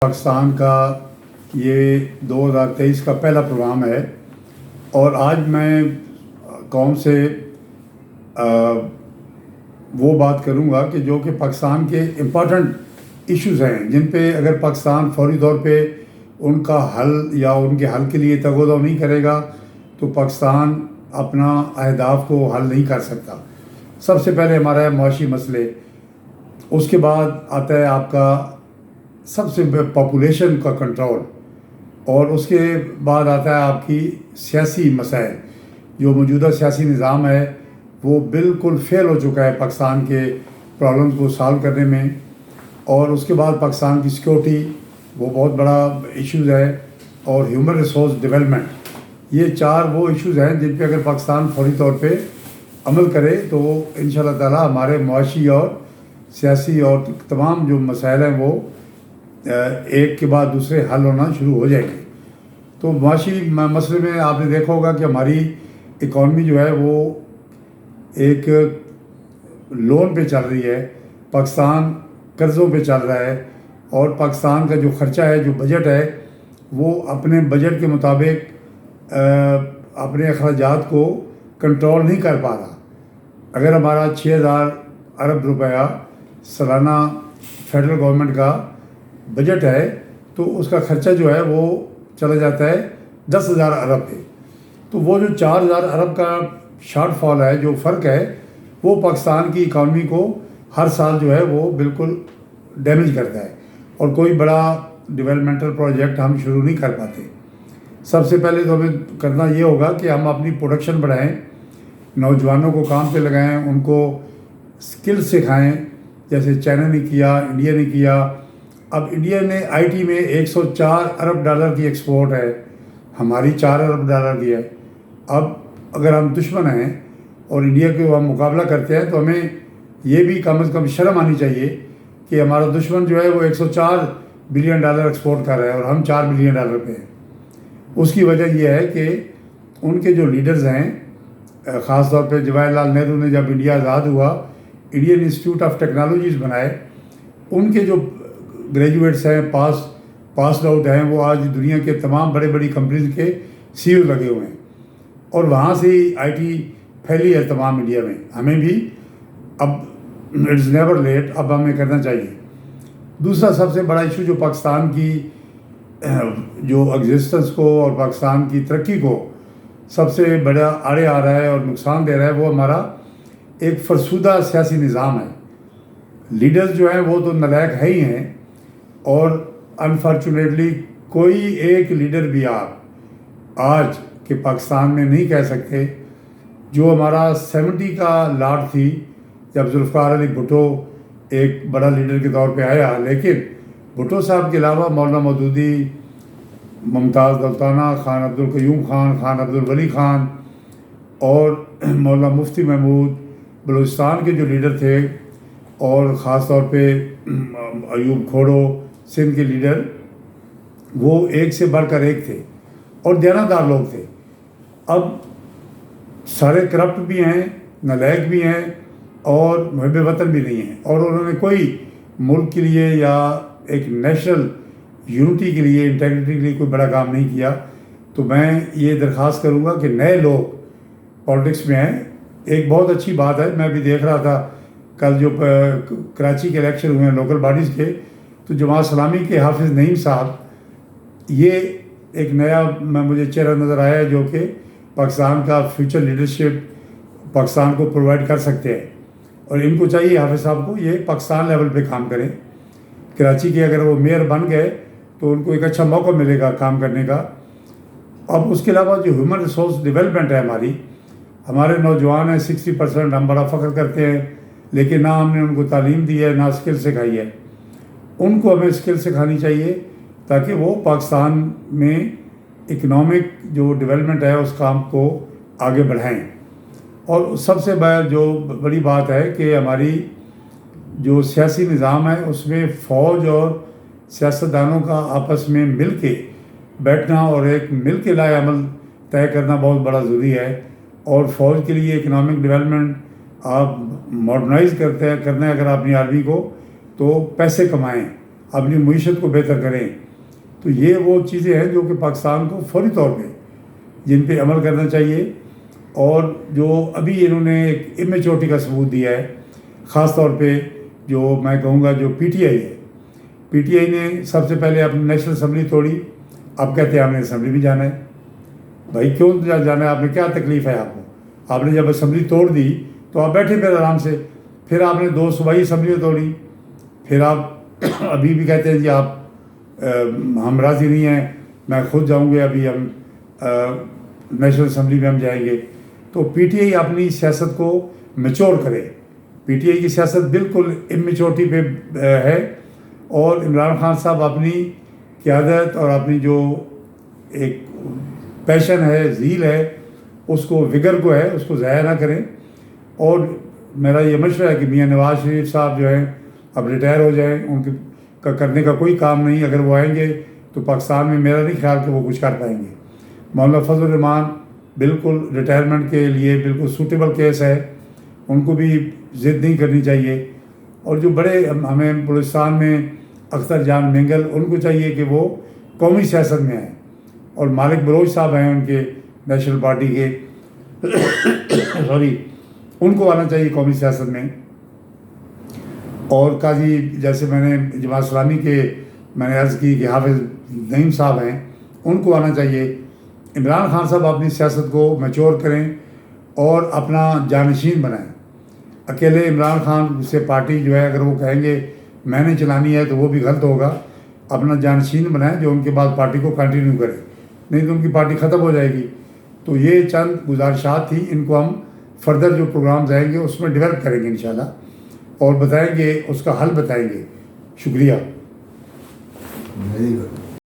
پاکستان کا یہ 2023 کا پہلا پروگرام ہے اور آج میں قوم سے وہ بات کروں گا کہ جو کہ پاکستان کے امپورٹنٹ ایشوز ہیں جن پہ اگر پاکستان فوری طور پہ ان کا حل یا ان کے حل کے لیے تگ و دو نہیں کرے گا تو پاکستان اپنا اہداف کو حل نہیں کر سکتا۔ سب سے پہلے ہمارا ہے معاشی مسئلے، اس کے بعد آتا ہے آپ کا سب سے پاپولیشن کا کنٹرول، اور اس کے بعد آتا ہے آپ کی سیاسی مسائل۔ جو موجودہ سیاسی نظام ہے وہ بالکل فیل ہو چکا ہے پاکستان کے پرابلمز کو سالو کرنے میں، اور اس کے بعد پاکستان کی سیکورٹی وہ بہت بڑا ایشوز ہے، اور ہیومن ریسورس ڈیولپمنٹ، یہ چار وہ ایشوز ہیں جن پہ اگر پاکستان فوری طور پہ عمل کرے تو انشاءاللہ تعالی ہمارے معاشی اور سیاسی اور تمام جو مسائل ہیں وہ ایک کے بعد دوسرے حل ہونا شروع ہو جائیں گے۔ تو معاشی مسئلے میں آپ نے دیکھا ہوگا کہ ہماری اکانومی جو ہے وہ ایک لون پہ چل رہی ہے، پاکستان قرضوں پہ چل رہا ہے، اور پاکستان کا جو خرچہ ہے، جو بجٹ ہے، وہ اپنے بجٹ کے مطابق اپنے اخراجات کو کنٹرول نہیں کر پا رہا۔ اگر ہمارا 6,000 ارب روپیہ سالانہ فیڈرل گورنمنٹ کا بجٹ ہے تو اس کا خرچہ جو ہے وہ چلا جاتا ہے 10,000 ارب پہ، تو وہ جو 4,000 ارب کا شارٹ فال ہے، جو فرق ہے، وہ پاکستان کی اکانومی کو ہر سال جو ہے وہ بالکل ڈیمیج کرتا ہے، اور کوئی بڑا ڈیولپمنٹل پروجیکٹ ہم شروع نہیں کر پاتے۔ سب سے پہلے تو ہمیں کرنا یہ ہوگا کہ ہم اپنی پروڈکشن بڑھائیں، نوجوانوں کو کام پہ لگائیں، ان کو اسکل سکھائیں، جیسے چائنا نے کیا، انڈیا نے کیا۔ اب انڈیا نے آئی ٹی میں 104 ارب ڈالر کی ایکسپورٹ ہے، ہماری 4 ارب ڈالر کی ہے۔ اب اگر ہم دشمن ہیں اور انڈیا کو ہم مقابلہ کرتے ہیں تو ہمیں یہ بھی کم از کم شرم آنی چاہیے کہ ہمارا دشمن جو ہے وہ 104 بلین ڈالر ایکسپورٹ کر رہا ہے اور ہم 4 بلین ڈالر پہ ہیں۔ اس کی وجہ یہ ہے کہ ان کے جو لیڈرز ہیں، خاص طور پہ جواہر لال نہرو نے جب انڈیا آزاد ہوا، انڈین انسٹیٹیوٹ آف ٹیکنالوجیز بنائے، ان کے جو گریجویٹس ہیں، پاسڈ آؤٹ ہیں، وہ آج دنیا کے تمام بڑی کمپنیز کے سی او لگے ہوئے ہیں، اور وہاں سے ہی آئی ٹی پھیلی ہے تمام انڈیا میں۔ ہمیں بھی اب اٹس نیور لیٹ، اب ہمیں کرنا چاہیے۔ دوسرا سب سے بڑا ایشو جو پاکستان کی جو ایگزسٹنس کو اور پاکستان کی ترقی کو سب سے بڑا آڑے آ رہا ہے اور نقصان دے رہا ہے، وہ ہمارا ایک فرسودہ سیاسی نظام ہے۔ لیڈرز جو ہیں وہ تو نالائق ہے ہی ہیں، اور انفارچونیٹلی کوئی ایک لیڈر بھی آپ آج کے پاکستان میں نہیں کہہ سکتے۔ جو ہمارا 70 کا لاٹ تھی جب ذوالفقار علی بھٹو ایک بڑا لیڈر کے طور پہ آیا، لیکن بھٹو صاحب کے علاوہ مولانا مودودی، ممتاز دولتانہ، خان عبدالقیوم خان، خان عبدالولی خان، اور مولانا مفتی محمود، بلوچستان کے جو لیڈر تھے، اور خاص طور پہ ایوب کھوڑو سندھ کے لیڈر، وہ ایک سے بڑھ کر ایک تھے اور دیانتدار لوگ تھے۔ اب سارے کرپٹ بھی ہیں، نالائق بھی ہیں، اور محب وطن بھی نہیں ہیں، اور انہوں نے کوئی ملک کے لیے یا ایک نیشنل یونٹی کے لیے، انٹیگریٹی کے لیے کوئی بڑا کام نہیں کیا۔ تو میں یہ درخواست کروں گا کہ نئے لوگ پالیٹکس میں ہیں۔ ایک بہت اچھی بات ہے، میں بھی دیکھ رہا تھا کل جو کراچی کے الیکشن ہوئے ہیں لوکل باڈیز کے، تو جماعت اسلامی کے حافظ نعیم صاحب، یہ ایک نیا مجھے چہرہ نظر آیا ہے جو کہ پاکستان کا فیوچر لیڈرشپ پاکستان کو پرووائڈ کر سکتے ہیں، اور ان کو چاہیے حافظ صاحب کو یہ پاکستان لیول پہ کام کریں۔ کراچی کے اگر وہ میئر بن گئے تو ان کو ایک اچھا موقع ملے گا کام کرنے کا۔ اب اس کے علاوہ جو ہیومن ریسورس ڈیولپمنٹ ہے، ہمارے نوجوان ہیں 60%، ہم بڑا فخر کرتے ہیں، لیکن نہ ہم نے ان کو تعلیم دی ہے، نہ اسکل سکھائی ہے۔ ان کو ہمیں اسکل سکھانی چاہیے تاکہ وہ پاکستان میں اکنامک جو ڈیولپمنٹ ہے اس کام کو آگے بڑھائیں۔ اور سب سے جو بڑی بات ہے کہ ہماری جو سیاسی نظام ہے اس میں فوج اور سیاستدانوں کا آپس میں مل کے بیٹھنا اور ایک مل کے لائے عمل طے کرنا بہت بڑا ضروری ہے۔ اور فوج کے لیے اکنامک ڈیولپمنٹ آپ ماڈرنائز کرنا ہے اگر اپنی آرمی کو، تو پیسے کمائیں، اپنی معیشت کو بہتر کریں. تو یہ وہ چیزیں ہیں جو کہ پاکستان کو فوری طور پہ جن پہ عمل کرنا چاہیے. اور جو ابھی انہوں نے ایک امیچورٹی کا ثبوت دیا ہے، خاص طور پہ جو میں کہوں گا جو پی ٹی آئی ہے، پی ٹی آئی نے سب سے پہلے اپنی نیشنل اسمبلی توڑی. اب کہتے ہیں آپ نے اسمبلی بھی جانا ہے. بھائی کیوں جانا ہے؟ آپ نے کیا تکلیف ہے آپ کو؟ آپ نے جب اسمبلی توڑ دی تو آپ بیٹھے پھر آرام سے. پھر آپ نے 2 صوبائی اسمبلیاں توڑی. پھر آپ ابھی بھی کہتے ہیں جی آپ ہم راضی نہیں ہیں، میں خود جاؤں گے، ابھی ہم نیشنل اسمبلی میں ہم جائیں گے. تو پی ٹی آئی اپنی سیاست کو میچور کرے. پی ٹی آئی کی سیاست بالکل امیچورٹی پہ ہے. اور عمران خان صاحب اپنی قیادت اور اپنی جو ایک پیشن ہے، ذیل ہے، اس کو وگر کو ہے، اس کو ضائع نہ کریں. اور میرا یہ مشورہ ہے کہ میاں نواز شریف صاحب جو ہیں اب ریٹائر ہو جائیں، ان کا کرنے کا کوئی کام نہیں. اگر وہ آئیں گے تو پاکستان میں میرا نہیں خیال کہ وہ کچھ کر پائیں گے. مولانا فضل الرحمان بالکل ریٹائرمنٹ کے لیے بالکل سوٹیبل کیس ہے، ان کو بھی ضد نہیں کرنی چاہیے. اور جو بڑے ہمیں بلوچستان میں اختر جان مینگل، ان کو چاہیے کہ وہ قومی سیاست میں آئیں. اور مالک بلوچ صاحب ہیں ان کے نیشنل پارٹی کے سوری، ان کو آنا چاہیے قومی سیاست میں. اور قاضی جیسے میں نے جماعت اسلامی کے میں نے عرض کی کہ حافظ نعیم صاحب ہیں، ان کو آنا چاہیے. عمران خان صاحب اپنی سیاست کو میچور کریں اور اپنا جانشین بنائیں. اکیلے عمران خان سے پارٹی جو ہے اگر وہ کہیں گے میں نے چلانی ہے تو وہ بھی غلط ہوگا. اپنا جانشین بنائیں جو ان کے بعد پارٹی کو کنٹینیو کرے، نہیں تو ان کی پارٹی ختم ہو جائے گی. تو یہ چند گزارشات تھیں، ان کو ہم فردر جو پروگرامز آئیں گے اس میں ڈیولپ کریں گے انشاءاللہ اور بتائیں گے، اس کا حل بتائیں گے. شکریہ. Very good.